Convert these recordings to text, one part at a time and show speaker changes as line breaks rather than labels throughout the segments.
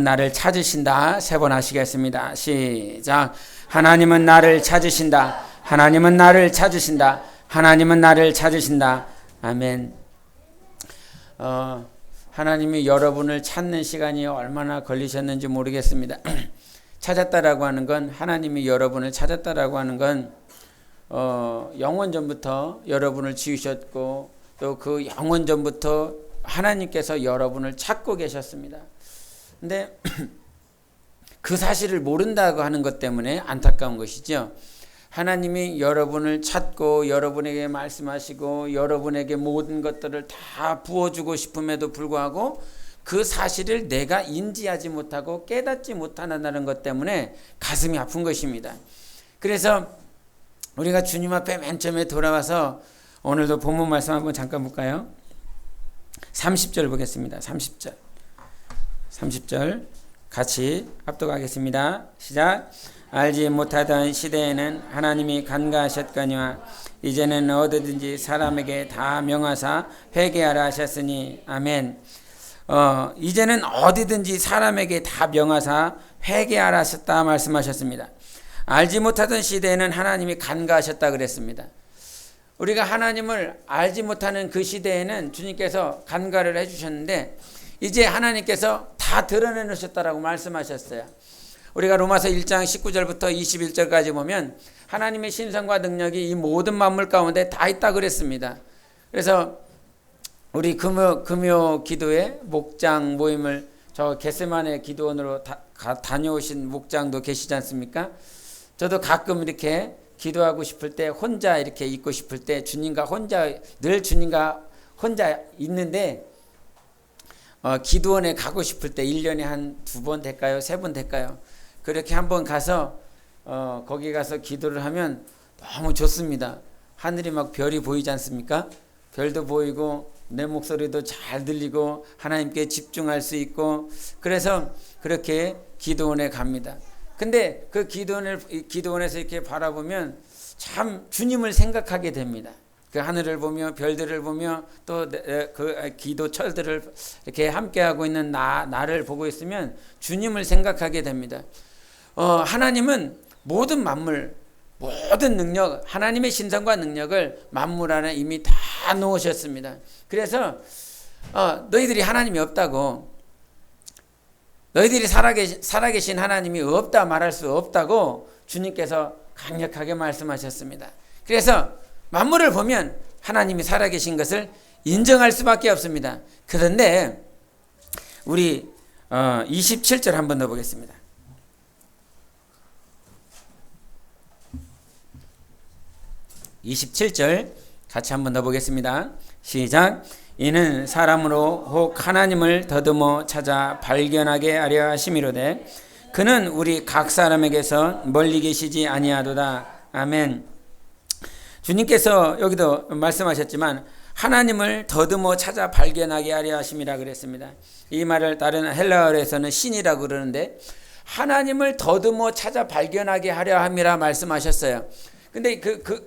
나를 찾으신다. 3번 하시겠습니다. 시작. 하나님은 나를 찾으신다. 하나님은 나를 찾으신다. 하나님은 나를 찾으신다. 아멘. 하나님이 여러분을 찾는 시간이 얼마나 걸리셨는지 모르겠습니다. 찾았다라고 하는 건, 하나님이 여러분을 찾았다라고 하는 건 영원 전부터 여러분을 지으셨고 또 그 영원 전부터 하나님께서 여러분을 찾고 계셨습니다. 근데 그 사실을 모른다고 하는 것 때문에 안타까운 것이죠. 하나님이 여러분을 찾고 여러분에게 말씀하시고 여러분에게 모든 것들을 다 부어주고 싶음에도 불구하고 그 사실을 내가 인지하지 못하고 깨닫지 못한다는 것 때문에 가슴이 아픈 것입니다. 그래서 우리가 주님 앞에 맨 처음에 돌아와서 오늘도 본문 말씀 한번 잠깐 볼까요? 30절 보겠습니다. 30절 같이 합독하겠습니다. 시작. 알지 못하던 시대에는 하나님이 간과하셨거니와 이제는 어디든지 사람에게 다 명하사 회개하라 하셨으니 아멘. 이제는 어디든지 사람에게 다 명하사 회개하라 하셨다 말씀하셨습니다. 알지 못하던 시대에는 하나님이 간과하셨다 그랬습니다. 우리가 하나님을 알지 못하는 그 시대에는 주님께서 간과를 해주셨는데 이제 하나님께서 다 드러내놓으셨다라고 말씀하셨어요. 우리가 로마서 1장 19절부터 21절까지 보면 하나님의 신성과 능력이 이 모든 만물 가운데 다 있다 그랬습니다. 그래서 우리 금요 기도회 목장 모임을 저 겟세마네 기도원으로 다녀오신 목장도 계시지 않습니까? 저도 가끔 이렇게 기도하고 싶을 때 혼자 이렇게 있고 싶을 때 주님과 혼자 있는데 기도원에 가고 싶을 때 1년에 한 2번 될까요? 3번 될까요? 그렇게 한번 가서 거기 가서 기도를 하면 너무 좋습니다. 하늘이 막 별이 보이지 않습니까? 별도 보이고 내 목소리도 잘 들리고 하나님께 집중할 수 있고 그래서 그렇게 기도원에 갑니다. 근데 그 기도원에서 이렇게 바라보면 참 주님을 생각하게 됩니다. 그 하늘을 보며 별들을 보며 또 그 기도철들을 이렇게 함께하고 있는 나를 보고 있으면 주님을 생각하게 됩니다. 하나님은 모든 만물, 모든 능력, 하나님의 신성과 능력을 만물 안에 이미 다 놓으셨습니다. 그래서 너희들이 하나님이 없다고, 너희들이 살아계신 하나님이 없다 말할 수 없다고 주님께서 강력하게 말씀하셨습니다. 그래서 만물을 보면 하나님이 살아계신 것을 인정할 수밖에 없습니다. 그런데 우리 27절 한번 더 보겠습니다. 27절 같이 한번 더 보겠습니다. 시작. 이는 사람으로 혹 하나님을 더듬어 찾아 발견하게 하려 하심이로되 그는 우리 각 사람에게서 멀리 계시지 아니하도다. 아멘. 주님께서 여기도 말씀하셨지만 하나님을 더듬어 찾아 발견하게 하려 하심이라 그랬습니다. 이 말을 다른 헬라어에서는 신이라고 그러는데 하나님을 더듬어 찾아 발견하게 하려 함이라 말씀하셨어요. 근데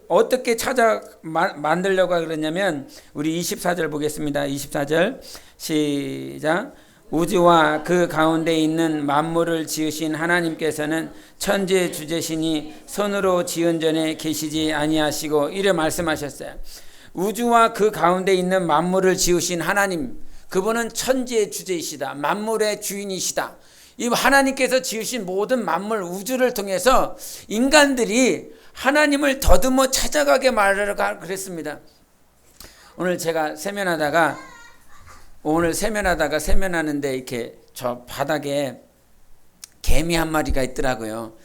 어떻게 찾아 만들려고 그러냐면 우리 24절 보겠습니다. 24절 시작. 우주와 그 가운데 있는 만물을 지으신 하나님께서는 천지 주제시니 손으로 지은 전에 계시지 아니하시고 이래 말씀하셨어요. 우주와 그 가운데 있는 만물을 지으신 하나님, 그분은 천지의 주제이시다. 만물의 주인이시다. 이 하나님께서 지으신 모든 만물 우주를 통해서 인간들이 하나님을 더듬어 찾아가게 말하라 그랬습니다. 오늘 제가 세면하다가 세면하는데 이렇게 저 바닥에 개미 한 마리가 있더라고요.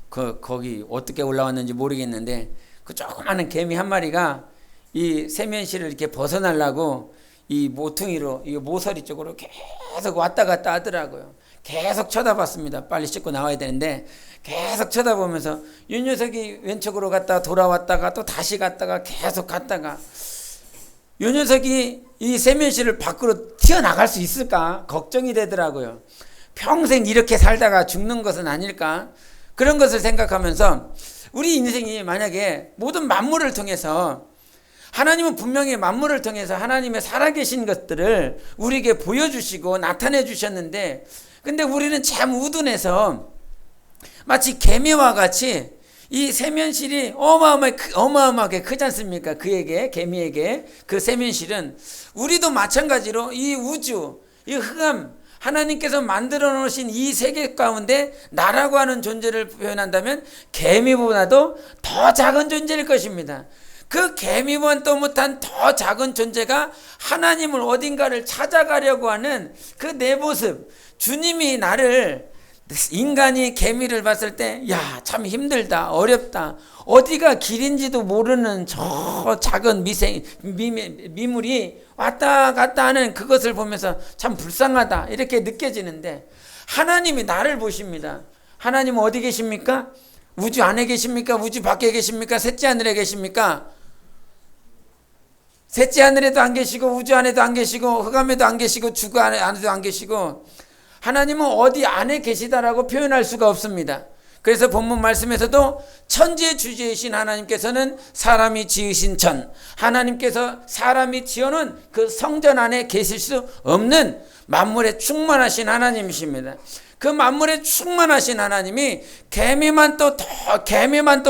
거기 어떻게 올라왔는지 모르겠는데 그 조그마한 개미 한 마리가 이 세면실을 이렇게 벗어나려고 이 모퉁이로 이 모서리 쪽으로 계속 왔다 갔다 하더라고요. 계속 쳐다봤습니다. 빨리 씻고 나와야 되는데 계속 쳐다보면서 이 녀석이 왼쪽으로 갔다가 돌아왔다가 또 다시 갔다가 계속 갔다가 이 녀석이 이 세면실을 밖으로 튀어나갈 수 있을까 걱정이 되더라고요. 평생 이렇게 살다가 죽는 것은 아닐까 그런 것을 생각하면서 우리 인생이 만약에 모든 만물을 통해서 하나님은 분명히 만물을 통해서 하나님의 살아계신 것들을 우리에게 보여주시고 나타내 주셨는데 근데 우리는 참 우둔해서 마치 개미와 같이 이 세면실이 어마어마하게 크지 않습니까? 그에게, 개미에게 그 세면실은 우리도 마찬가지로 이 우주, 이 흑암, 하나님께서 만들어 놓으신 이 세계 가운데 나라고 하는 존재를 표현한다면 개미보다도 더 작은 존재일 것입니다. 그 개미보다 못한 더 작은 존재가 하나님을 어딘가를 찾아가려고 하는 그 내 모습, 주님이 나를, 인간이 개미를 봤을 때 야, 참 힘들다, 어렵다, 어디가 길인지도 모르는 저 작은 미물이 왔다 갔다 하는 그것을 보면서 참 불쌍하다 이렇게 느껴지는데, 하나님이 나를 보십니다. 하나님은 어디 계십니까? 우주 안에 계십니까? 우주 밖에 계십니까? 셋째 하늘에 계십니까? 셋째 하늘에도 안 계시고 우주 안에도 안 계시고 흑암에도 안 계시고 주거 안에도 안 계시고, 하나님은 어디 안에 계시다라고 표현할 수가 없습니다. 그래서 본문 말씀에서도 천지의 주제이신 하나님께서는 사람이 지으신 천, 하나님께서 사람이 지어놓은 그 성전 안에 계실 수 없는 만물에 충만하신 하나님이십니다. 그 만물에 충만하신 하나님이 개미만 또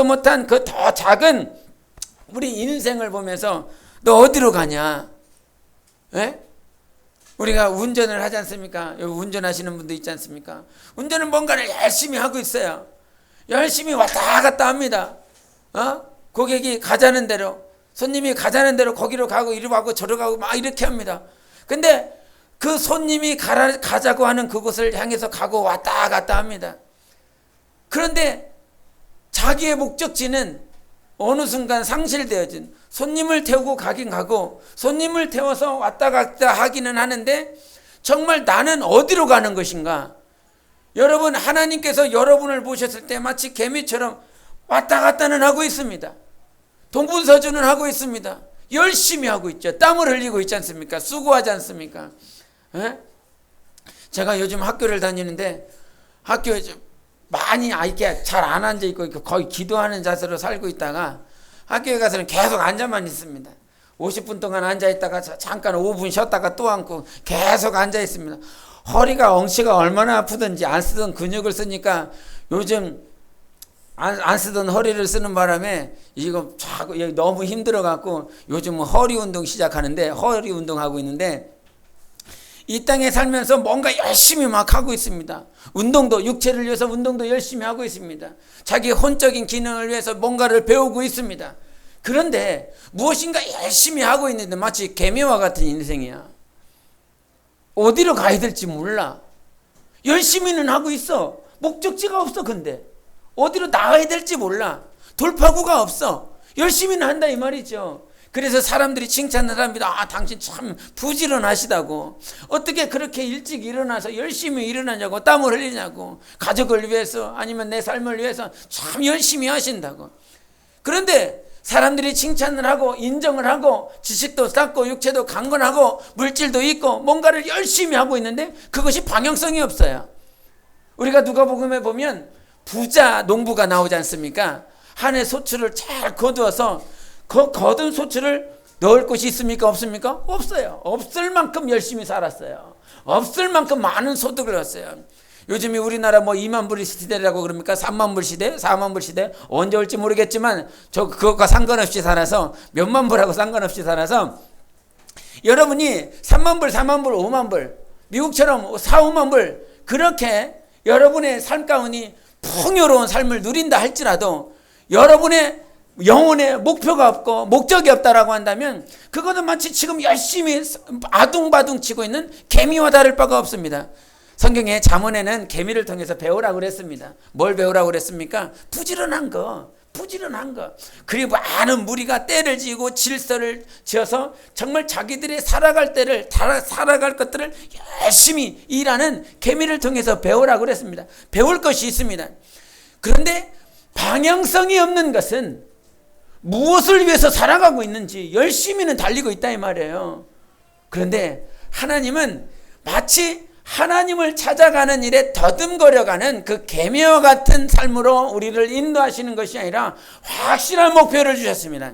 못한 그 더 작은 우리 인생을 보면서 너 어디로 가냐? 에? 우리가 운전을 하지 않습니까? 여기 운전하시는 분도 있지 않습니까? 운전은 뭔가를 열심히 하고 있어요. 열심히 왔다 갔다 합니다. 고객이 가자는 대로, 손님이 가자는 대로 거기로 가고 이리로 가고 저리로 가고 막 이렇게 합니다. 근데 그 손님이 가자고 하는 그곳을 향해서 가고 왔다 갔다 합니다. 그런데 자기의 목적지는 어느 순간 상실되어진, 손님을 태우고 가긴 가고 손님을 태워서 왔다 갔다 하기는 하는데 정말 나는 어디로 가는 것인가? 여러분, 하나님께서 여러분을 보셨을 때 마치 개미처럼 왔다 갔다는 하고 있습니다. 동분서주는 하고 있습니다. 열심히 하고 있죠. 땀을 흘리고 있지 않습니까? 수고하지 않습니까? 제가 요즘 학교를 다니는데 학교에 많이 이렇게 잘 안 앉아 있고 거의 기도하는 자세로 살고 있다가 학교에 가서는 계속 앉아만 있습니다. 50분 동안 앉아 있다가 잠깐 5분 쉬었다가 또 앉고 계속 앉아 있습니다. 허리가, 엉치가 얼마나 아프든지 안 쓰던 근육을 쓰니까 요즘 안 쓰던 허리를 쓰는 바람에 이거 자꾸 너무 힘들어 갖고 요즘은 허리 운동 시작하는데, 허리 운동하고 있는데 이 땅에 살면서 뭔가 열심히 막 하고 있습니다. 운동도, 육체를 위해서 운동도 열심히 하고 있습니다. 자기 혼적인 기능을 위해서 뭔가를 배우고 있습니다. 그런데 무엇인가 열심히 하고 있는데 마치 개미와 같은 인생이야. 어디로 가야 될지 몰라. 열심히는 하고 있어. 목적지가 없어. 근데 어디로 나가야 될지 몰라. 돌파구가 없어. 열심히는 한다 이 말이죠. 그래서 사람들이 칭찬을 합니다. 당신 참 부지런하시다고. 어떻게 그렇게 일찍 일어나서 열심히 일어나냐고, 땀을 흘리냐고, 가족을 위해서 아니면 내 삶을 위해서 참 열심히 하신다고. 그런데 사람들이 칭찬을 하고 인정을 하고 지식도 쌓고 육체도 강건하고 물질도 있고 뭔가를 열심히 하고 있는데 그것이 방향성이 없어요. 우리가 누가복음에 보면 부자 농부가 나오지 않습니까? 한 해 소출을 잘 거두어서 그 거둔 소출을 넣을 곳이 있습니까? 없습니까? 없어요. 없을 만큼 열심히 살았어요. 없을 만큼 많은 소득을 얻었어요. 요즘이 우리나라 2만 불 시대라고 그럽니까? 3만 불 시대? 4만 불 시대? 언제 올지 모르겠지만 그것과 상관없이 살아서, 몇만 불하고 상관없이 살아서 여러분이 3만 불, 4만 불, 5만 불, 미국처럼 4, 5만 불 그렇게 여러분의 삶 가운데 풍요로운 삶을 누린다 할지라도 여러분의 영혼의 목표가 없고 목적이 없다라고 한다면 그것은 마치 지금 열심히 아둥바둥 치고 있는 개미와 다를 바가 없습니다. 성경에 잠언에는 개미를 통해서 배우라고 그랬습니다. 뭘 배우라고 그랬습니까? 부지런한 거. 그리고 많은 무리가 때를 지고 질서를 지어서 정말 자기들의 살아갈 것들을 열심히 일하는 개미를 통해서 배우라고 그랬습니다. 배울 것이 있습니다. 그런데 방향성이 없는 것은 무엇을 위해서 살아가고 있는지 열심히는 달리고 있다 이 말이에요. 그런데 하나님은 마치 하나님을 찾아가는 일에 더듬거려가는 그 개미와 같은 삶으로 우리를 인도하시는 것이 아니라 확실한 목표를 주셨습니다.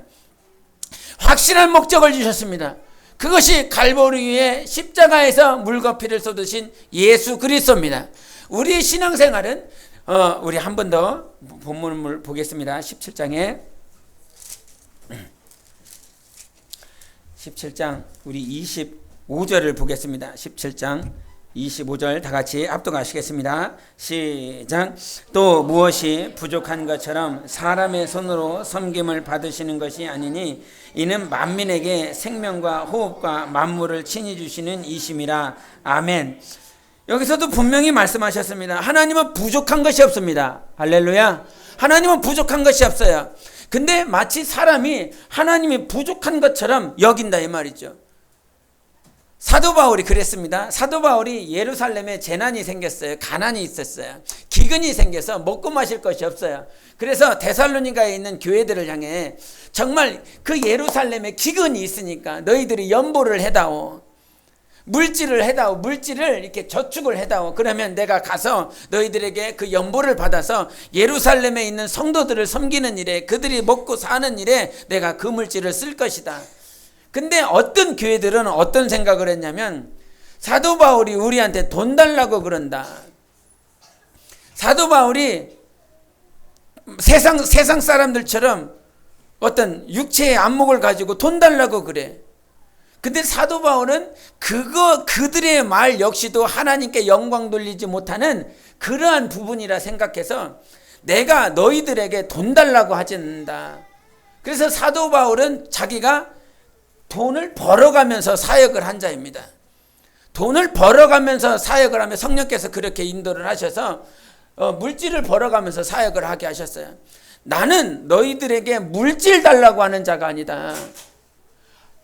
확실한 목적을 주셨습니다. 그 그것이 갈보리 위에 십자가에서 물거피를 쏟으신 예수 그리스도입니다. 우리 신앙생활은 우리 한 번 더 본문을 보겠습니다. 17장에 17장 우리 25절을 보겠습니다. 17장 25절 다 같이 합독하시겠습니다. 시작. 또 무엇이 부족한 것처럼 사람의 손으로 섬김을 받으시는 것이 아니니 이는 만민에게 생명과 호흡과 만물을 친히 주시는 이심이라. 아멘. 여기서도 분명히 말씀하셨습니다. 하나님은 부족한 것이 없습니다. 할렐루야. 하나님은 부족한 것이 없어요. 근데 마치 사람이 하나님이 부족한 것처럼 여긴다 이 말이죠. 사도 바울이 그랬습니다. 사도 바울이 예루살렘에 재난이 생겼어요. 가난이 있었어요. 기근이 생겨서 먹고 마실 것이 없어요. 그래서 데살로니가에 있는 교회들을 향해 정말 그 예루살렘에 기근이 있으니까 너희들이 연보를 해다오. 물질을 해다오. 물질을 이렇게 저축을 해다오. 그러면 내가 가서 너희들에게 그 연보를 받아서 예루살렘에 있는 성도들을 섬기는 일에, 그들이 먹고 사는 일에 내가 그 물질을 쓸 것이다. 근데 어떤 교회들은 어떤 생각을 했냐면 사도 바울이 우리한테 돈 달라고 그런다. 사도 바울이 세상 사람들처럼 어떤 육체의 안목을 가지고 돈 달라고 그래. 근데 사도 바울은 그들의 말 역시도 하나님께 영광 돌리지 못하는 그러한 부분이라 생각해서 내가 너희들에게 돈 달라고 하지 않는다. 그래서 사도 바울은 자기가 돈을 벌어가면서 사역을 한 자입니다. 돈을 벌어가면서 사역을 하며 성령께서 그렇게 인도를 하셔서 물질을 벌어가면서 사역을 하게 하셨어요. 나는 너희들에게 물질 달라고 하는 자가 아니다.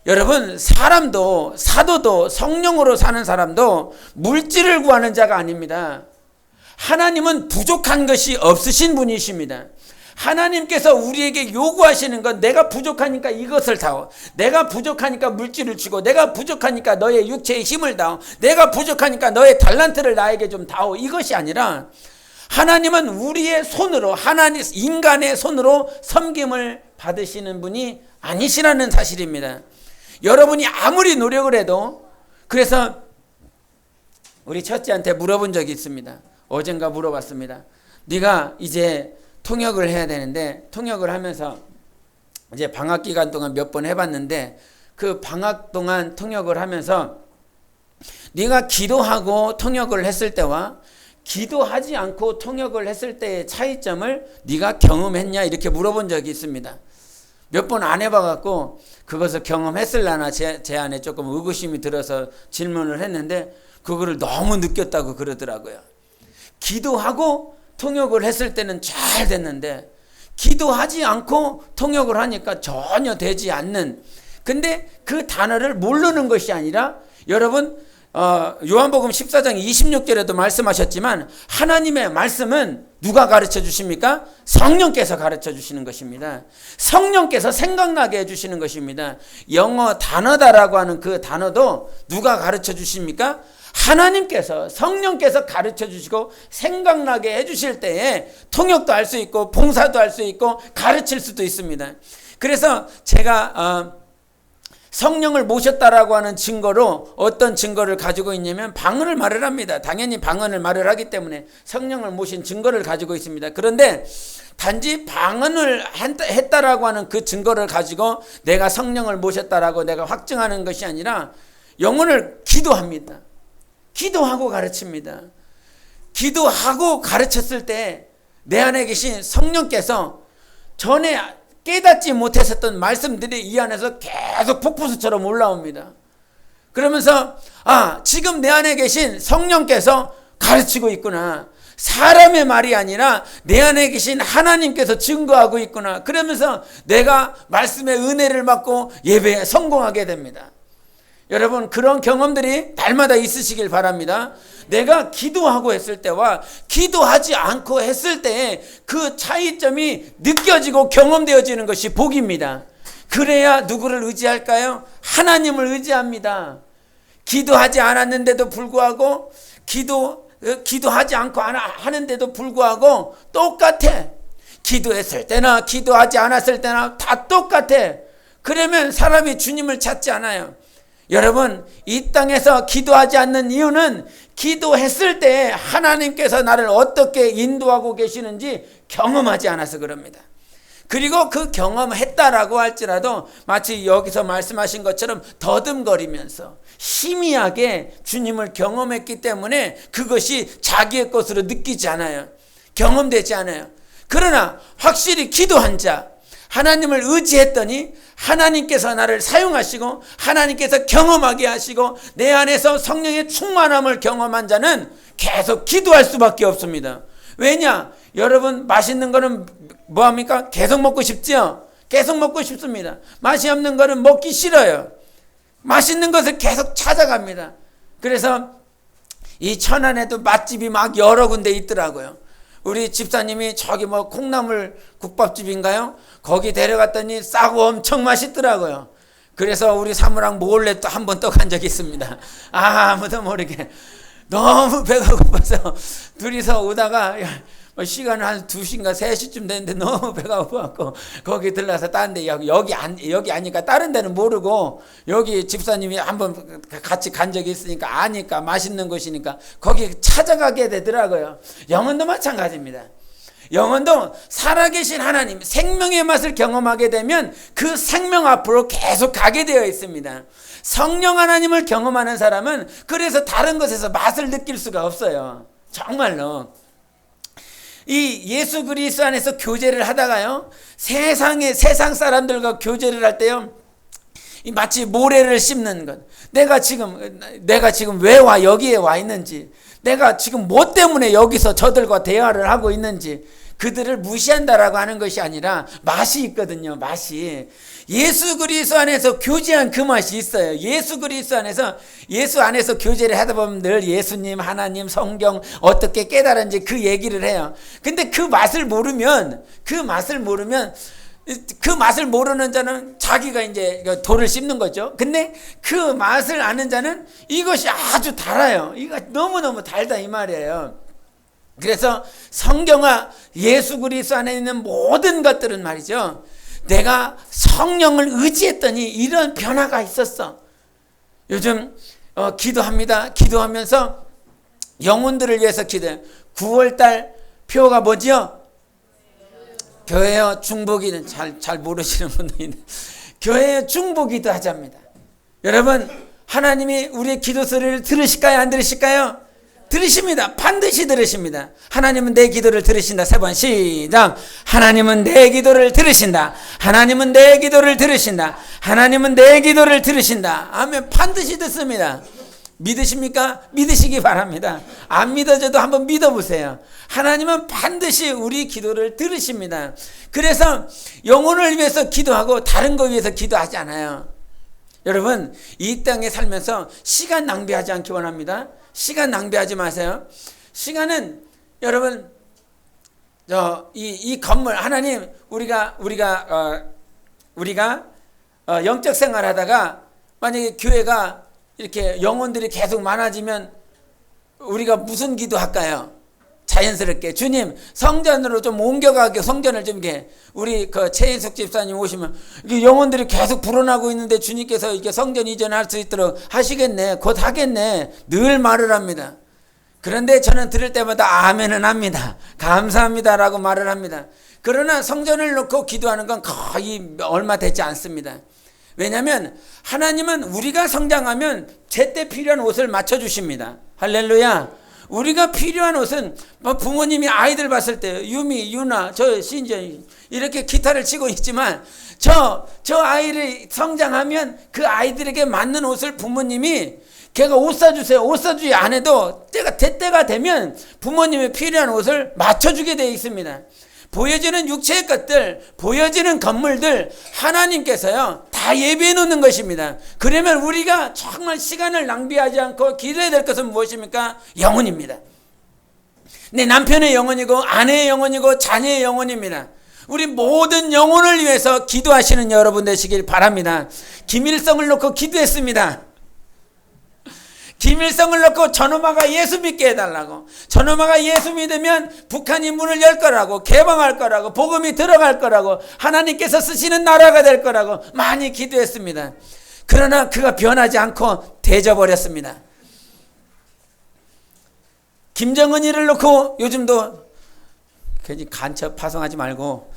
여러분, 사람도 사도도 성령으로 사는 사람도 물질을 구하는 자가 아닙니다. 하나님은 부족한 것이 없으신 분이십니다. 하나님께서 우리에게 요구하시는 건 내가 부족하니까 이것을 다오. 내가 부족하니까 물질을 주고, 내가 부족하니까 너의 육체의 힘을 다오. 내가 부족하니까 너의 달란트를 나에게 좀 다오. 이것이 아니라 하나님은 우리의 손으로, 인간의 손으로 섬김을 받으시는 분이 아니시라는 사실입니다. 여러분이 아무리 노력을 해도, 그래서 우리 첫째한테 물어본 적이 있습니다. 어젠가 물어봤습니다. 네가 이제 통역을 해야 되는데, 통역을 하면서 이제 방학 기간 동안 몇 번 해봤는데, 그 방학 동안 통역을 하면서 네가 기도하고 통역을 했을 때와 기도하지 않고 통역을 했을 때의 차이점을 네가 경험했냐, 이렇게 물어본 적이 있습니다. 몇 번 안 해봐갖고 그것을 경험했을라나 제 안에 조금 의구심이 들어서 질문을 했는데, 그거를 너무 느꼈다고 그러더라고요. 기도하고 통역을 했을 때는 잘 됐는데 기도하지 않고 통역을 하니까 전혀 되지 않는, 근데 그 단어를 모르는 것이 아니라, 여러분 요한복음 14장 26절에도 말씀하셨지만 하나님의 말씀은 누가 가르쳐 주십니까? 성령께서 가르쳐 주시는 것입니다. 성령께서 생각나게 해주시는 것입니다. 영어 단어다라고 하는 그 단어도 누가 가르쳐 주십니까? 하나님께서, 성령께서 가르쳐 주시고 생각나게 해주실 때에 통역도 할 수 있고 봉사도 할 수 있고 가르칠 수도 있습니다. 그래서 제가 성령을 모셨다라고 하는 증거로 어떤 증거를 가지고 있냐면 방언을 말을 합니다. 당연히 방언을 말을 하기 때문에 성령을 모신 증거를 가지고 있습니다. 그런데 단지 방언을 했다라고 하는 그 증거를 가지고 내가 성령을 모셨다라고 내가 확증하는 것이 아니라 영혼을 기도합니다. 기도하고 가르칩니다. 기도하고 가르쳤을 때 내 안에 계신 성령께서 전에 깨닫지 못했었던 말씀들이 이 안에서 계속 폭포수처럼 올라옵니다. 그러면서 지금 내 안에 계신 성령께서 가르치고 있구나. 사람의 말이 아니라 내 안에 계신 하나님께서 증거하고 있구나. 그러면서 내가 말씀의 은혜를 받고 예배에 성공하게 됩니다. 여러분, 그런 경험들이 날마다 있으시길 바랍니다. 내가 기도하고 했을 때와 기도하지 않고 했을 때의 그 차이점이 느껴지고 경험되어지는 것이 복입니다. 그래야 누구를 의지할까요? 하나님을 의지합니다. 기도하지 않았는데도 불구하고 기도하지 않고 하는데도 불구하고 똑같아. 기도했을 때나 기도하지 않았을 때나 다 똑같아. 그러면 사람이 주님을 찾지 않아요. 여러분, 이 땅에서 기도하지 않는 이유는 기도했을 때 하나님께서 나를 어떻게 인도하고 계시는지 경험하지 않아서 그럽니다. 그리고 그 경험했다라고 할지라도 마치 여기서 말씀하신 것처럼 더듬거리면서 희미하게 주님을 경험했기 때문에 그것이 자기의 것으로 느끼지 않아요. 경험되지 않아요. 그러나 확실히 기도한 자, 하나님을 의지했더니 하나님께서 나를 사용하시고 하나님께서 경험하게 하시고 내 안에서 성령의 충만함을 경험한 자는 계속 기도할 수밖에 없습니다. 왜냐? 여러분, 맛있는 거는 뭐합니까? 계속 먹고 싶죠? 계속 먹고 싶습니다. 맛이 없는 거는 먹기 싫어요. 맛있는 것을 계속 찾아갑니다. 그래서 이 천안에도 맛집이 막 여러 군데 있더라고요. 우리 집사님이 저기 뭐 콩나물 국밥집인가요? 거기 데려갔더니 싸고 엄청 맛있더라고요. 그래서 우리 사무랑 몰래 또 한 번 또 간 적이 있습니다. 아무도 모르게 너무 배가 고파서 둘이서 오다가 시간은 한 2시인가 3시쯤 됐는데 너무 배가 고파갖고 거기 들러서 다른 데 여기 아니까 다른 데는 모르고 여기 집사님이 한번 같이 간 적이 있으니까 아니까 맛있는 곳이니까 거기 찾아가게 되더라고요. 영혼도 마찬가지입니다. 영혼도 살아계신 하나님 생명의 맛을 경험하게 되면 그 생명 앞으로 계속 가게 되어 있습니다. 성령 하나님을 경험하는 사람은 그래서 다른 것에서 맛을 느낄 수가 없어요. 정말로. 이 예수 그리스도 안에서 교제를 하다가요, 세상 사람들과 교제를 할 때요, 마치 모래를 씹는 것. 내가 지금 왜 여기에 와 있는지, 내가 지금 뭐 때문에 여기서 저들과 대화를 하고 있는지, 그들을 무시한다라고 하는 것이 아니라 맛이 있거든요. 맛이. 예수 그리스도 안에서 교제한 그 맛이 있어요. 예수 그리스도 안에서, 예수 안에서 교제를 하다 보면 늘 예수님, 하나님, 성경 어떻게 깨달은지 그 얘기를 해요. 근데 그 맛을 모르면 그 맛을 모르는 자는 자기가 이제 돌을 씹는 거죠. 근데 그 맛을 아는 자는 이것이 아주 달아요. 이거 너무너무 달다 이 말이에요. 그래서 성경과 예수 그리스도 안에 있는 모든 것들은 말이죠, 내가 성령을 의지했더니 이런 변화가 있었어. 요즘 기도합니다. 기도하면서 영혼들을 위해서 기도해요. 9월달 표가 뭐죠? 교회요 중보기는 잘 모르시는 분도 있는데 교회요 중보기도 하자입니다. 여러분, 하나님이 우리의 기도 소리를 들으실까요? 안 들으실까요? 들으십니다. 반드시 들으십니다. 하나님은 내 기도를 들으신다. 3번 시작. 하나님은 내 기도를 들으신다. 하나님은 내 기도를 들으신다. 하나님은 내 기도를 들으신다. 아멘. 반드시 듣습니다. 믿으십니까? 믿으시기 바랍니다. 안 믿어져도 한번 믿어보세요. 하나님은 반드시 우리 기도를 들으십니다. 그래서 영혼을 위해서 기도하고 다른 거 위해서 기도하지 않아요. 여러분, 이 땅에 살면서 시간 낭비하지 않기 원합니다. 시간 낭비하지 마세요. 시간은 여러분, 이 건물, 하나님, 우리가 영적 생활하다가 만약에 교회가 이렇게 영혼들이 계속 많아지면 우리가 무슨 기도할까요? 자연스럽게 주님 성전으로 좀 옮겨가게, 성전을 좀 이렇게, 우리 최인숙 집사님 오시면 영혼들이 계속 불어나고 있는데 주님께서 이렇게 성전 이전할 수 있도록 하시겠네, 곧 하겠네, 늘 말을 합니다. 그런데 저는 들을 때마다 아멘은 합니다. 감사합니다라고 말을 합니다. 그러나 성전을 놓고 기도하는 건 거의 얼마 되지 않습니다. 왜냐하면 하나님은 우리가 성장하면 제때 필요한 옷을 맞춰주십니다. 할렐루야. 우리가 필요한 옷은 부모님이 아이들 봤을 때 유미, 유나, 저 신전 이렇게 기타를 치고 있지만 저 아이를 성장하면 그 아이들에게 맞는 옷을 부모님이 걔가 옷 사주세요, 옷 사주지 안 해도 때가 되면 부모님이 필요한 옷을 맞춰주게 되어 있습니다. 보여지는 육체의 것들, 보여지는 건물들 하나님께서요 다 예비해 놓는 것입니다. 그러면 우리가 정말 시간을 낭비하지 않고 기도해야 될 것은 무엇입니까? 영혼입니다. 내 남편의 영혼이고 아내의 영혼이고 자녀의 영혼입니다. 우리 모든 영혼을 위해서 기도하시는 여러분 되시길 바랍니다. 김일성을 놓고 기도했습니다. 김일성을 놓고 저놈아가 예수 믿게 해달라고, 저놈아가 예수 믿으면 북한이 문을 열 거라고, 개방할 거라고, 복음이 들어갈 거라고, 하나님께서 쓰시는 나라가 될 거라고 많이 기도했습니다. 그러나 그가 변하지 않고 대져버렸습니다. 김정은이를 놓고 요즘도 괜히 간첩 파송하지 말고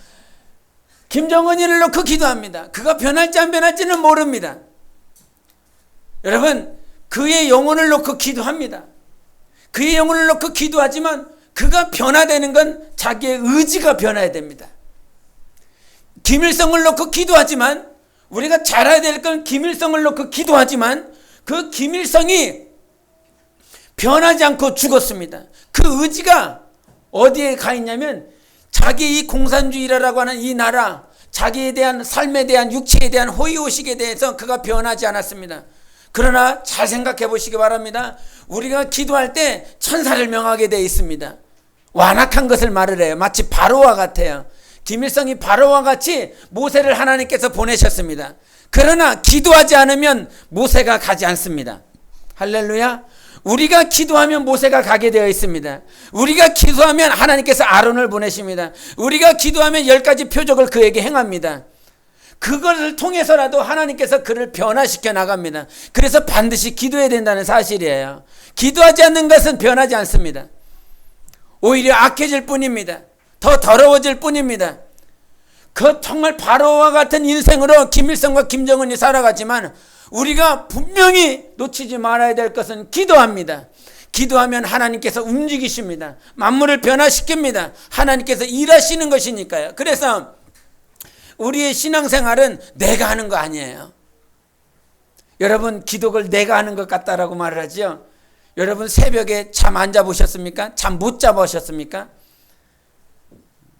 김정은이를 놓고 기도합니다. 그가 변할지 안 변할지는 모릅니다. 여러분, 그의 영혼을 놓고 기도합니다. 그의 영혼을 놓고 기도하지만 그가 변화되는 건 자기의 의지가 변화해야 됩니다. 김일성을 놓고 기도하지만, 우리가 잘 알아야 될 건 김일성을 놓고 기도하지만 그 김일성이 변하지 않고 죽었습니다. 그 의지가 어디에 가 있냐면 자기 이 공산주의라고 하는 이 나라, 자기에 대한 삶에 대한, 육체에 대한 호의호식에 대해서 그가 변하지 않았습니다. 그러나 잘 생각해 보시기 바랍니다. 우리가 기도할 때 천사를 명하게 되어 있습니다. 완악한 것을 말을 해요. 마치 바로와 같아요. 김일성이 바로와 같이 모세를 하나님께서 보내셨습니다. 그러나 기도하지 않으면 모세가 가지 않습니다. 할렐루야. 우리가 기도하면 모세가 가게 되어 있습니다. 우리가 기도하면 하나님께서 아론을 보내십니다. 우리가 기도하면 10가지 표적을 그에게 행합니다. 그것을 통해서라도 하나님께서 그를 변화시켜 나갑니다. 그래서 반드시 기도해야 된다는 사실이에요. 기도하지 않는 것은 변하지 않습니다. 오히려 악해질 뿐입니다. 더 더러워질 뿐입니다. 그 정말 바로와 같은 인생으로 김일성과 김정은이 살아갔지만 우리가 분명히 놓치지 말아야 될 것은 기도합니다. 기도하면 하나님께서 움직이십니다. 만물을 변화시킵니다. 하나님께서 일하시는 것이니까요. 그래서 우리의 신앙생활은 내가 하는 거 아니에요. 여러분, 기도를 내가 하는 것 같다라고 말을 하죠. 여러분, 새벽에 잠 안 자보셨습니까? 잠 못 자보셨습니까?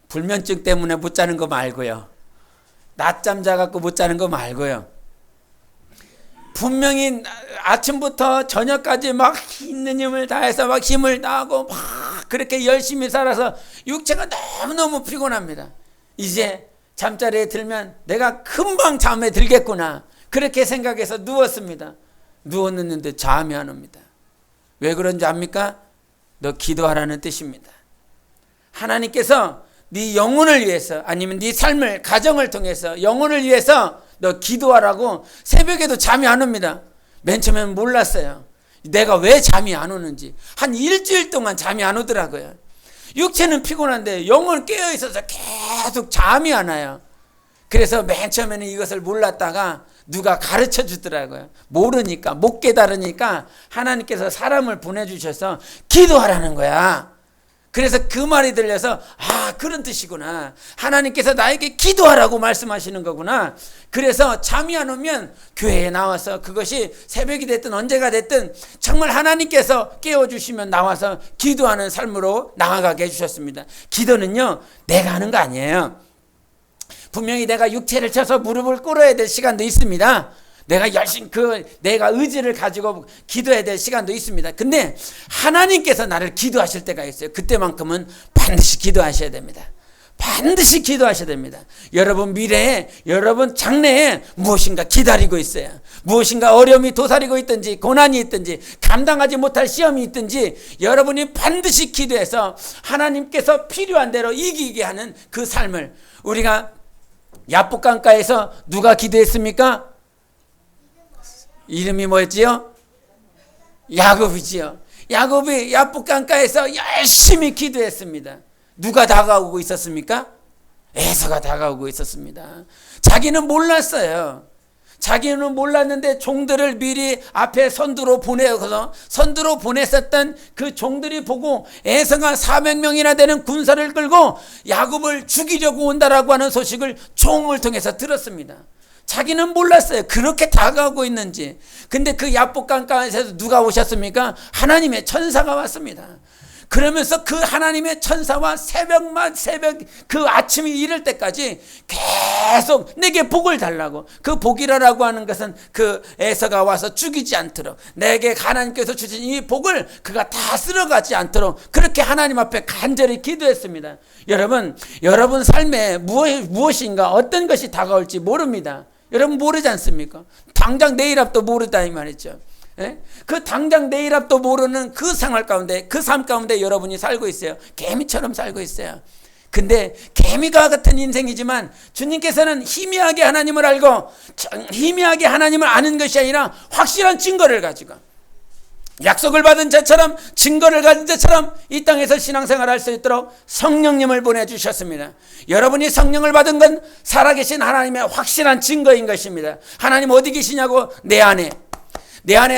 불면증 때문에 못 자는 거 말고요. 낮잠 자갖고 못 자는 거 말고요. 분명히 아침부터 저녁까지 막 있는 힘을 다해서 막 힘을 다하고 막 그렇게 열심히 살아서 육체가 너무너무 피곤합니다. 이제 잠자리에 들면 내가 금방 잠에 들겠구나, 그렇게 생각해서 누웠습니다. 누웠는데 잠이 안 옵니다. 왜 그런지 압니까? 너 기도하라는 뜻입니다. 하나님께서 네 영혼을 위해서, 아니면 네 삶을, 가정을 통해서 영혼을 위해서 너 기도하라고. 새벽에도 잠이 안 옵니다. 맨 처음에는 몰랐어요. 내가 왜 잠이 안 오는지. 한 일주일 동안 잠이 안 오더라고요. 육체는 피곤한데 영혼은 깨어 있어서 계속 잠이 안 와요. 그래서 맨 처음에는 이것을 몰랐다가 누가 가르쳐 주더라고요. 모르니까, 못 깨달으니까 하나님께서 사람을 보내주셔서 기도하라는 거야. 그래서 그 말이 들려서, 아, 그런 뜻이구나. 하나님께서 나에게 기도하라고 말씀하시는 거구나. 그래서 잠이 안 오면 교회에 나와서, 그것이 새벽이 됐든 언제가 됐든 정말 하나님께서 깨워주시면 나와서 기도하는 삶으로 나아가게 해주셨습니다. 기도는요, 내가 하는 거 아니에요. 분명히 내가 육체를 쳐서 무릎을 꿇어야 될 시간도 있습니다. 내가 열심히 내가 의지를 가지고 기도해야 될 시간도 있습니다. 근데 하나님께서 나를 기도하실 때가 있어요. 그때만큼은 반드시 기도하셔야 됩니다. 반드시 기도하셔야 됩니다. 여러분 미래에, 여러분 장래에 무엇인가 기다리고 있어요. 무엇인가 어려움이 도사리고 있든지, 고난이 있든지, 감당하지 못할 시험이 있든지, 여러분이 반드시 기도해서 하나님께서 필요한 대로 이기게 하는 그 삶을. 우리가 야복강가에서 누가 기도했습니까? 이름이 뭐였지요? 야곱이지요. 야곱이 야복강가에서 열심히 기도했습니다. 누가 다가오고 있었습니까? 에서가 다가오고 있었습니다. 자기는 몰랐어요. 자기는 몰랐는데 종들을 미리 앞에 선두로 보내서, 선두로 보냈었던 그 종들이 보고 에서가 400명이나 되는 군사를 끌고 야곱을 죽이려고 온다라고 하는 소식을 종을 통해서 들었습니다. 자기는 몰랐어요. 그렇게 다가오고 있는지. 근데 그 야복강가에서 누가 오셨습니까? 하나님의 천사가 왔습니다. 그러면서 그 하나님의 천사와 새벽 그 아침이 이를 때까지 계속 내게 복을 달라고. 그 복이라고 하는 것은 그 에서가 와서 죽이지 않도록, 내게 하나님께서 주신 이 복을 그가 다 쓸어가지 않도록 그렇게 하나님 앞에 간절히 기도했습니다. 여러분 삶에 무엇인가 어떤 것이 다가올지 모릅니다. 여러분 모르지 않습니까? 당장 내일 앞도 모르다 이 말이죠. 예? 그 당장 내일 앞도 모르는 그 생활 가운데, 그 삶 가운데 여러분이 살고 있어요. 개미처럼 살고 있어요. 근데 개미가 같은 인생이지만 주님께서는 희미하게 하나님을 알고 희미하게 하나님을 아는 것이 아니라 확실한 증거를 가지고 약속을 받은 자처럼 증거를 가진 자처럼 이 땅에서 신앙생활을 할 수 있도록 성령님을 보내주셨습니다. 여러분이 성령을 받은 건 살아계신 하나님의 확실한 증거인 것입니다. 하나님 어디 계시냐고? 내 안에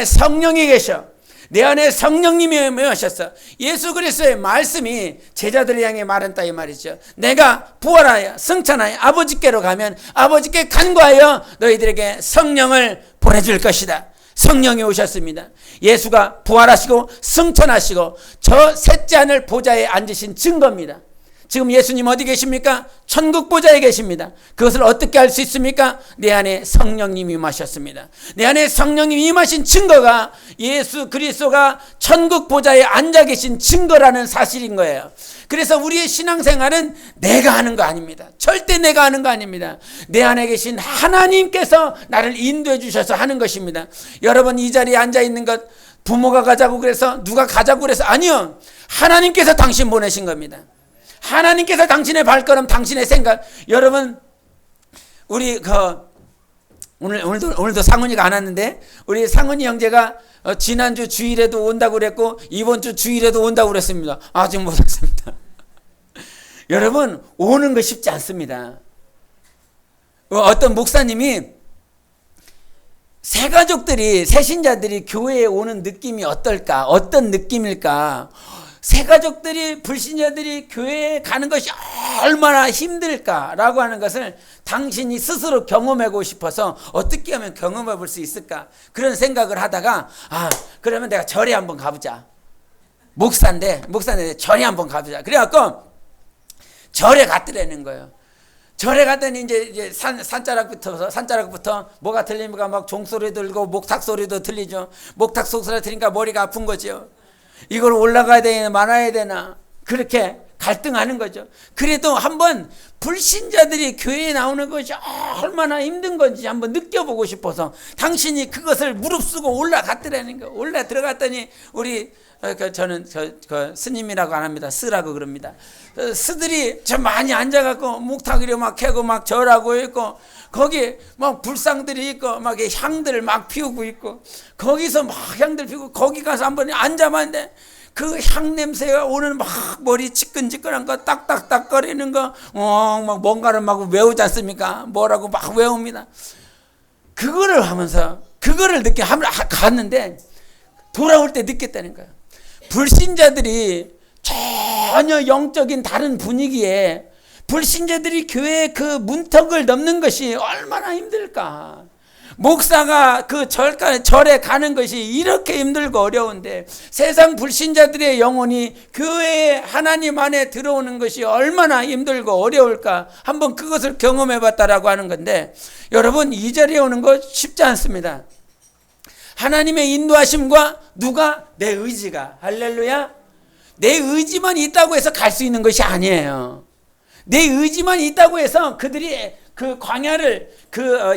성령이 계셔. 내 안에 성령님이 오셨어. 예수 그리스도의 말씀이 제자들을 향해 말한다 이 말이죠. 내가 부활하여 승천하여 아버지께로 가면 아버지께 간구하여 너희들에게 성령을 보내줄 것이다. 성령이 오셨습니다. 예수가 부활하시고 승천하시고 저 셋째 하늘 보좌에 앉으신 증거입니다. 지금 예수님 어디 계십니까? 천국 보좌에 계십니다. 그것을 어떻게 알 수 있습니까? 내 안에 성령님이 임하셨습니다. 내 안에 성령님이 임하신 증거가 예수 그리스도가 천국 보좌에 앉아 계신 증거라는 사실인 거예요. 그래서 우리의 신앙생활은 내가 하는 거 아닙니다. 절대 내가 하는 거 아닙니다. 내 안에 계신 하나님께서 나를 인도해 주셔서 하는 것입니다. 여러분 이 자리에 앉아 있는 것 부모가 가자고 그래서 누가 가자고 그래서 아니요. 하나님께서 당신 보내신 겁니다. 하나님께서 당신의 발걸음, 당신의 생각. 여러분, 우리 오늘도 상훈이가 안 왔는데 우리 상훈이 형제가 지난주 주일에도 온다고 그랬고 이번 주 주일에도 온다고 그랬습니다. 아직 못 왔습니다. 여러분 오는 거 쉽지 않습니다. 어떤 목사님이 새 가족들이 새신자들이 교회에 오는 느낌이 어떨까? 어떤 느낌일까? 새 가족들이 불신자들이 교회에 가는 것이 얼마나 힘들까라고 하는 것을 당신이 스스로 경험하고 싶어서 어떻게 하면 경험해 볼 수 있을까 그런 생각을 하다가 그러면 내가 절에 한번 가보자. 목사인데 절에 한번 가보자. 그래갖고 절에 갔더라는 거예요. 절에 갔더니 이제 산자락부터 뭐가 들립니까? 막 종소리 들고 목탁 소리도 들리죠. 목탁 소리가 들으니까 머리가 아픈 거죠. 이걸 올라가야 되나 말아야 되나 그렇게 갈등하는 거죠. 그래도 한번 불신자들이 교회에 나오는 것이 얼마나 힘든 건지 한번 느껴보고 싶어서 당신이 그것을 무릅쓰고 올라갔더라는 거예요. 올라 들어갔더니 우리 저는 스님이라고 안 합니다. 스라고 그럽니다. 스들이 저 많이 앉아갖고 묵타기를 막 캐고 막 절하고 있고 거기 막 불상들이 있고 막 향들을 막 피우고 있고 거기서 막 향들 피우고 거기 가서 한번 앉아봤는데 그 향 냄새가 오는 막 머리 지끈지끈한 거 딱딱딱 거리는 거 막 뭔가를 막 외우지 않습니까? 뭐라고 막 외웁니다. 그거를 하면서 그거를 갔는데 돌아올 때 느꼈다는 거예요. 불신자들이 전혀 영적인 다른 분위기에 불신자들이 교회의 그 문턱을 넘는 것이 얼마나 힘들까. 목사가 그 절에 가는 것이 이렇게 힘들고 어려운데 세상 불신자들의 영혼이 교회에 하나님 안에 들어오는 것이 얼마나 힘들고 어려울까 한번 그것을 경험해 봤다라고 하는 건데 여러분 이 자리에 오는 거 쉽지 않습니다. 하나님의 인도하심과 내 의지가 할렐루야 내 의지만 있다고 해서 갈 수 있는 것이 아니에요. 내 의지만 있다고 해서 그들이 그 광야를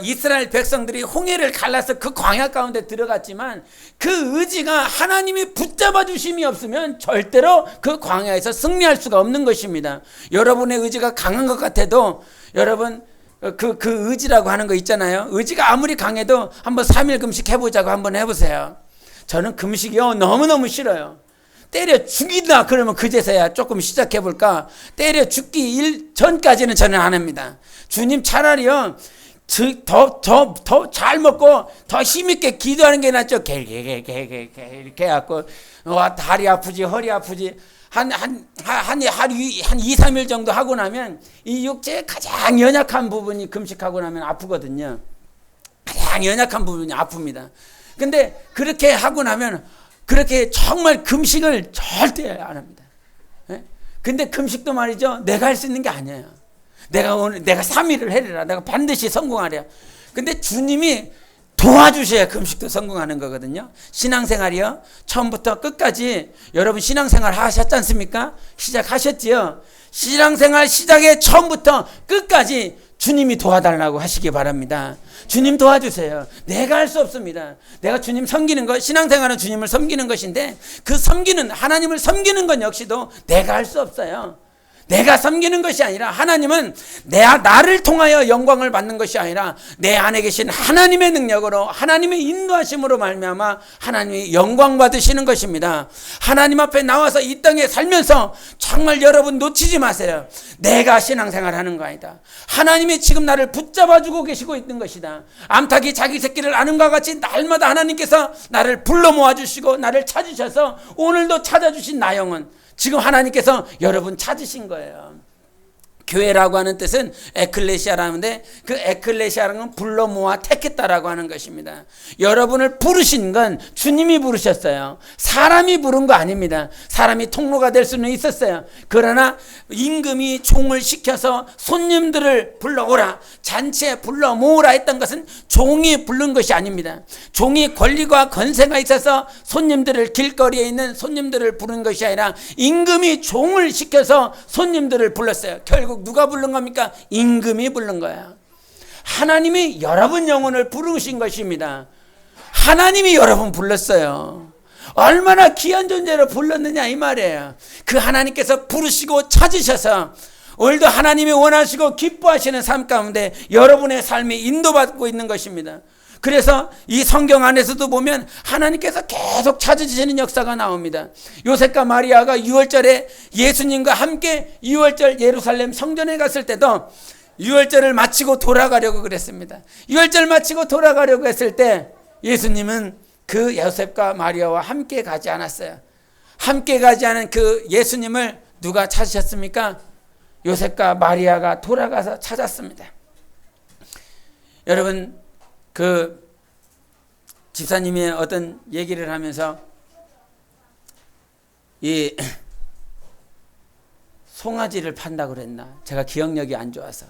이스라엘 백성들이 홍해를 갈라서 그 광야 가운데 들어갔지만 그 의지가 하나님이 붙잡아 주심이 없으면 절대로 그 광야에서 승리할 수가 없는 것입니다. 여러분의 의지가 강한 것 같아도 여러분 그 의지라고 하는 거 있잖아요. 의지가 아무리 강해도 한번 3일 금식 해보자고 한번 해보세요. 저는 금식이요 너무너무 싫어요. 때려 죽인다 그러면 그제서야 조금 시작해볼까. 때려 죽기 전까지는 저는 안 합니다. 주님 차라리요 더 잘 먹고 더 힘있게 기도하는 게 낫죠. 이렇게 해갖고 다리 아프지 허리 아프지 한 2, 3일 정도 하고 나면 이 육체의 가장 연약한 부분이 금식하고 나면 아프거든요. 가장 연약한 부분이 아픕니다. 근데 그렇게 하고 나면 그렇게 정말 금식을 절대 안 합니다. 근데 금식도 말이죠. 내가 할 수 있는 게 아니에요. 내가 3일을 해라. 내가 반드시 성공하랴. 근데 주님이 도와주셔야 금식도 성공하는 거거든요. 신앙생활이요. 처음부터 끝까지 여러분 신앙생활 하셨지 않습니까? 시작하셨지요. 신앙생활 시작에 처음부터 끝까지 주님이 도와달라고 하시기 바랍니다. 주님 도와주세요. 내가 할 수 없습니다. 내가 주님 섬기는 것, 신앙생활은 주님을 섬기는 것인데 그 하나님을 섬기는 것 역시도 내가 할 수 없어요. 내가 섬기는 것이 아니라 하나님은 나를 통하여 영광을 받는 것이 아니라 내 안에 계신 하나님의 능력으로 하나님의 인도하심으로 말미암아 하나님이 영광 받으시는 것입니다. 하나님 앞에 나와서 이 땅에 살면서 정말 여러분 놓치지 마세요. 내가 신앙생활 하는 거 아니다. 하나님이 지금 나를 붙잡아주고 계시고 있는 것이다. 암탉이 자기 새끼를 아는 것과 같이 날마다 하나님께서 나를 불러 모아주시고 나를 찾으셔서 오늘도 찾아주신 나 영혼, 지금 하나님께서 여러분 찾으신 거예요. 교회라고 하는 뜻은 에클레시아라는데 그 에클레시아라는 건 불러 모아 택했다라고 하는 것입니다. 여러분을 부르신 건 주님이 부르셨어요. 사람이 부른 거 아닙니다. 사람이 통로가 될 수는 있었어요. 그러나 임금이 종을 시켜서 손님들을 불러오라, 잔치에 불러 모으라 했던 것은 종이 부른 것이 아닙니다. 종이 권리와 권세가 있어서 손님들을, 길거리에 있는 손님들을 부른 것이 아니라 임금이 종을 시켜서 손님들을 불렀어요. 결국 누가 부른 겁니까? 임금이 부른 거야. 하나님이 여러분 영혼을 부르신 것입니다. 하나님이 여러분 불렀어요. 얼마나 귀한 존재로 불렀느냐 이 말이에요. 그 하나님께서 부르시고 찾으셔서 오늘도 하나님이 원하시고 기뻐하시는 삶 가운데 여러분의 삶이 인도받고 있는 것입니다. 그래서 이 성경 안에서도 보면 하나님께서 계속 찾으시는 역사가 나옵니다. 요셉과 마리아가 6월절에 예수님과 함께 6월절 예루살렘 성전에 갔을 때도 6월절을 마치고 돌아가려고 그랬습니다. 6월절 마치고 돌아가려고 했을 때 예수님은 그 요셉과 마리아와 함께 가지 않았어요. 함께 가지 않은 그 예수님을 누가 찾으셨습니까? 요셉과 마리아가 돌아가서 찾았습니다. 여러분, 그 집사님이 어떤 얘기를 하면서 이 송아지를 판다고 그랬나? 제가 기억력이 안 좋아서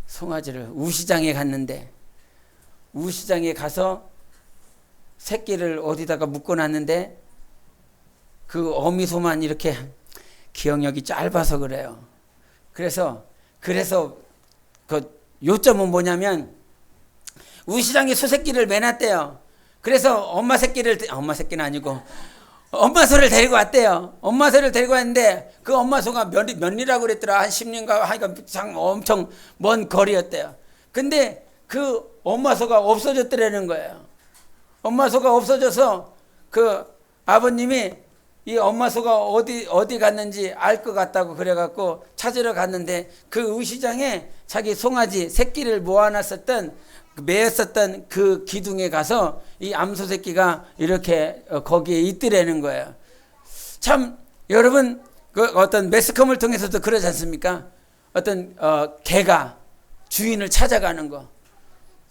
송아지를 우시장에 갔는데 우시장에 가서 새끼를 어디다가 묶어놨는데 그 어미소만 이렇게, 기억력이 짧아서 그래요. 그래서 그 요점은 뭐냐면 우시장에 소새끼를 매놨대요. 그래서 엄마 새끼는 아니고 엄마 소를 데리고 왔대요. 엄마 소를 데리고 왔는데 그 엄마 소가 며느리라고 그랬더라. 한 10년가 하니까 엄청 먼 거리였대요. 근데 그 엄마 소가 없어졌더라는 거예요. 엄마 소가 없어져서 그 아버님이 이 엄마 소가 어디 갔는지 알 것 같다고 그래갖고 찾으러 갔는데 그 우시장에 자기 송아지 새끼를 모아놨었던, 매였었던 그 기둥에 가서 이 암소 새끼가 이렇게 거기에 있더라는 거예요. 참 여러분, 그 어떤 매스컴을 통해서도 그러지 않습니까? 어떤 개가 주인을 찾아가는 거,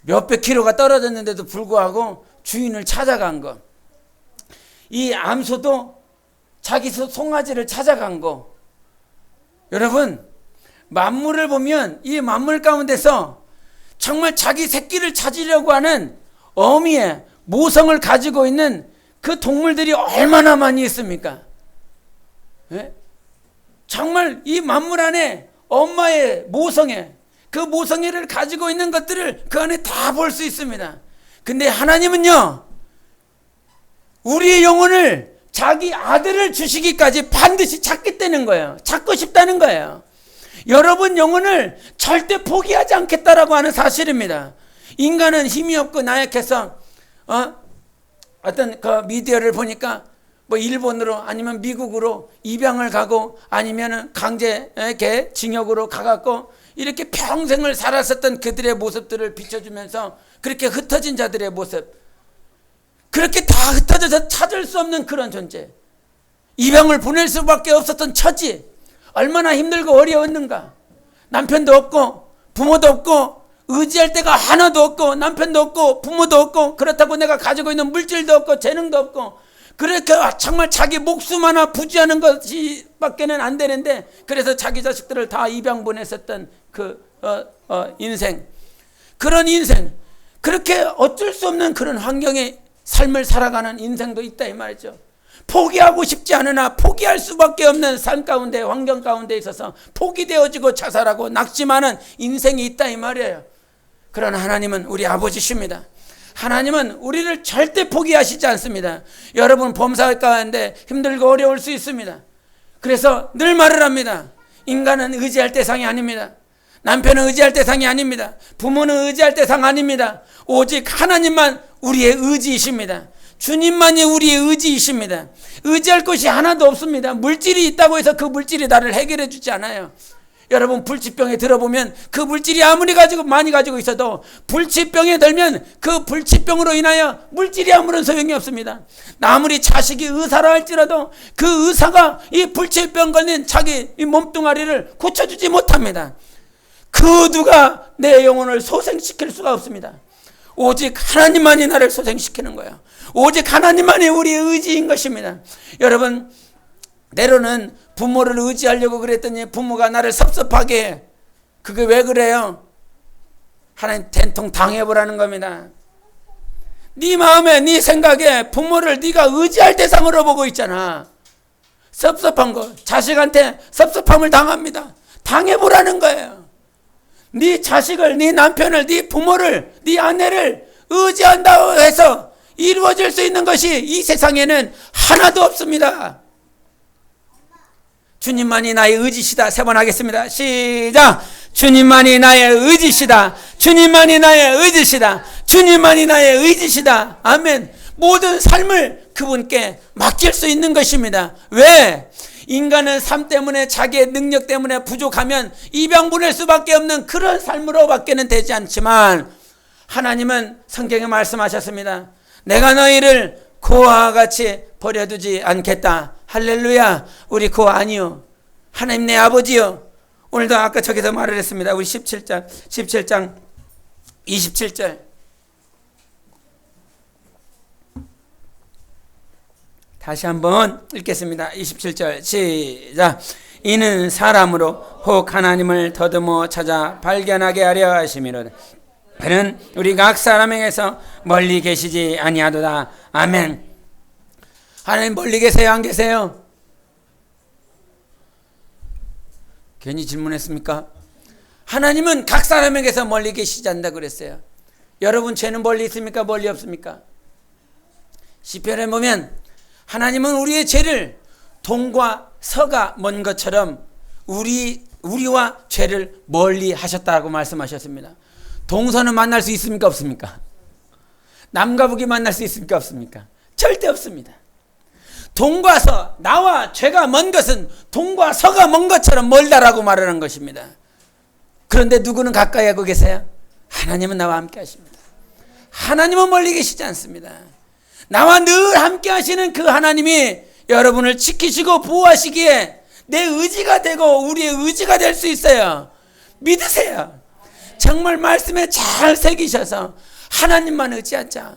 몇백 킬로가 떨어졌는데도 불구하고 주인을 찾아간 거, 이 암소도 자기 송아지를 찾아간 거. 여러분, 만물을 보면 이 만물 가운데서 정말 자기 새끼를 찾으려고 하는 어미의 모성을 가지고 있는 그 동물들이 얼마나 많이 있습니까? 네? 정말 이 만물 안에 엄마의 모성애, 그 모성애를 가지고 있는 것들을 그 안에 다 볼 수 있습니다. 근데 하나님은요, 우리의 영혼을 자기 아들을 주시기까지 반드시 찾겠다는 거예요. 찾고 싶다는 거예요. 여러분 영혼을 절대 포기하지 않겠다라고 하는 사실입니다. 인간은 힘이 없고 나약해서 어떤 그 미디어를 보니까 뭐 일본으로 아니면 미국으로 입양을 가고 아니면은 강제 징역으로 가갖고 이렇게 평생을 살았었던 그들의 모습들을 비춰주면서 그렇게 흩어진 자들의 모습, 그렇게 다 흩어져서 찾을 수 없는 그런 존재, 입양을 보낼 수밖에 없었던 처지, 얼마나 힘들고 어려웠는가. 남편도 없고 부모도 없고 의지할 데가 하나도 없고 남편도 없고 부모도 없고, 그렇다고 내가 가지고 있는 물질도 없고 재능도 없고, 그렇게 정말 자기 목숨 하나 부지하는 것이 밖에는 안 되는데, 그래서 자기 자식들을 다 입양 보냈었던 그 인생, 그런 인생, 그렇게 어쩔 수 없는 그런 환경의 삶을 살아가는 인생도 있다 이 말이죠. 포기하고 싶지 않으나 포기할 수밖에 없는 삶 가운데, 환경 가운데 있어서 포기되어지고 자살하고 낙심하는 인생이 있다 이 말이에요. 그러나 하나님은 우리 아버지십니다. 하나님은 우리를 절대 포기하시지 않습니다. 여러분 범사할 가운데 힘들고 어려울 수 있습니다. 그래서 늘 말을 합니다. 인간은 의지할 대상이 아닙니다. 남편은 의지할 대상이 아닙니다. 부모는 의지할 대상 아닙니다. 오직 하나님만 우리의 의지이십니다. 주님만이 우리의 의지이십니다. 의지할 것이 하나도 없습니다. 물질이 있다고 해서 그 물질이 나를 해결해 주지 않아요. 여러분, 불치병에 들어보면 그 물질이 아무리 많이 가지고 있어도 불치병에 들면 그 불치병으로 인하여 물질이 아무런 소용이 없습니다. 아무리 자식이 의사라 할지라도 그 의사가 이 불치병 걸린 자기 이 몸뚱아리를 고쳐주지 못합니다. 그 누가 내 영혼을 소생시킬 수가 없습니다. 오직 하나님만이 나를 소생시키는 거예요. 오직 하나님만이 우리의 의지인 것입니다. 여러분, 때로는 부모를 의지하려고 그랬더니 부모가 나를 섭섭하게 해. 그게 왜 그래요? 하나님 된통 당해보라는 겁니다. 네 마음에 네 생각에 부모를 네가 의지할 대상으로 보고 있잖아. 섭섭한 거, 자식한테 섭섭함을 당합니다. 당해보라는 거예요. 네 자식을, 네 남편을, 네 부모를, 네 아내를 의지한다고 해서 이루어질 수 있는 것이 이 세상에는 하나도 없습니다. 주님만이 나의 의지시다. 3번 하겠습니다. 시작. 주님만이 나의 의지시다. 주님만이 나의 의지시다. 주님만이 나의 의지시다. 아멘. 모든 삶을 그분께 맡길 수 있는 것입니다. 왜? 인간은 삶 때문에, 자기의 능력 때문에 부족하면 입양 보낼 수밖에 없는 그런 삶으로 밖에는 되지 않지만, 하나님은 성경에 말씀하셨습니다. 내가 너희를 고아와 같이 버려두지 않겠다. 할렐루야. 우리 고아 아니요, 하나님 내 아버지요. 오늘도 아까 저기서 말을 했습니다. 우리 17장 27절. 다시 한번 읽겠습니다. 27절 시작. 이는 사람으로 혹 하나님을 더듬어 찾아 발견하게 하려 하심이로다. 그는 우리 각 사람에게서 멀리 계시지 아니하도다. 아멘. 하나님 멀리 계세요, 안 계세요? 괜히 질문했습니까? 하나님은 각 사람에게서 멀리 계시지 않는다 그랬어요. 여러분 죄는 멀리 있습니까? 멀리 없습니까? 시편에 보면 하나님은 우리의 죄를 동과 서가 먼 것처럼 우리와 죄를 멀리 하셨다고 말씀하셨습니다. 동서는 만날 수 있습니까? 없습니까? 남과 북이 만날 수 있습니까? 없습니까? 절대 없습니다. 동과 서, 나와 죄가 먼 것은 동과 서가 먼 것처럼 멀다라고 말하는 것입니다. 그런데 누구는 가까이 하고 계세요? 하나님은 나와 함께 하십니다. 하나님은 멀리 계시지 않습니다. 나와 늘 함께 하시는 그 하나님이 여러분을 지키시고 보호하시기에 내 의지가 되고 우리의 의지가 될 수 있어요. 믿으세요. 정말 말씀에 잘 새기셔서 하나님만 의지하자.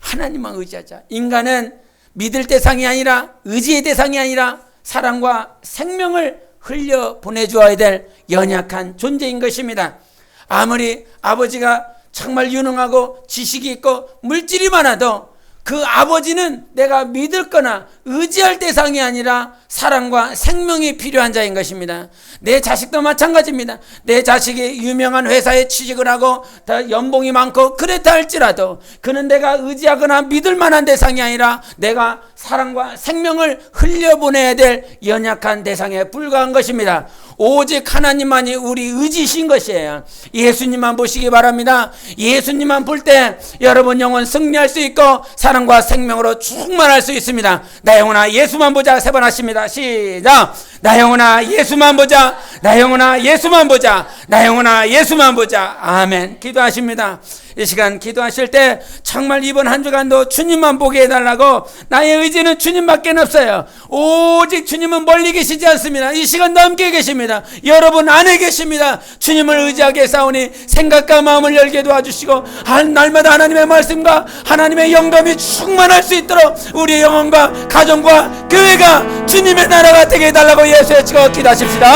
하나님만 의지하자. 인간은 믿을 대상이 아니라, 의지의 대상이 아니라 사랑과 생명을 흘려 보내주어야 될 연약한 존재인 것입니다. 아무리 아버지가 정말 유능하고 지식이 있고 물질이 많아도 그 아버지는 내가 믿을 거나 의지할 대상이 아니라 사랑과 생명이 필요한 자인 것입니다. 내 자식도 마찬가지입니다. 내 자식이 유명한 회사에 취직을 하고 더 연봉이 많고 그랬다 할지라도 그는 내가 의지하거나 믿을 만한 대상이 아니라 내가 사랑과 생명을 흘려보내야 될 연약한 대상에 불과한 것입니다. 오직 하나님만이 우리 의지신 것이에요. 예수님만 보시기 바랍니다. 예수님만 볼 때 여러분 영혼 승리할 수 있고 사랑과 생명으로 충만할 수 있습니다. 나 영혼아 예수만 보자. 3번 하십니다. 시작. 나 영혼아 예수만 보자. 나 영혼아 예수만 보자. 나 영혼아 예수만 보자. 아멘. 기도하십니다. 이 시간 기도하실 때 정말 이번 한 주간도 주님만 보게 해달라고, 나의 의지는 주님밖에 없어요. 오직 주님은 멀리 계시지 않습니다. 이 시간도 함께 계십니다. 여러분 안에 계십니다. 주님을 의지하게 싸우니 생각과 마음을 열게 도와주시고 날마다 하나님의 말씀과 하나님의 영감이 충만할 수 있도록 우리의 영혼과 가정과 교회가 주님의 나라가 되게 해달라고 예수의 치고 기도하십시다.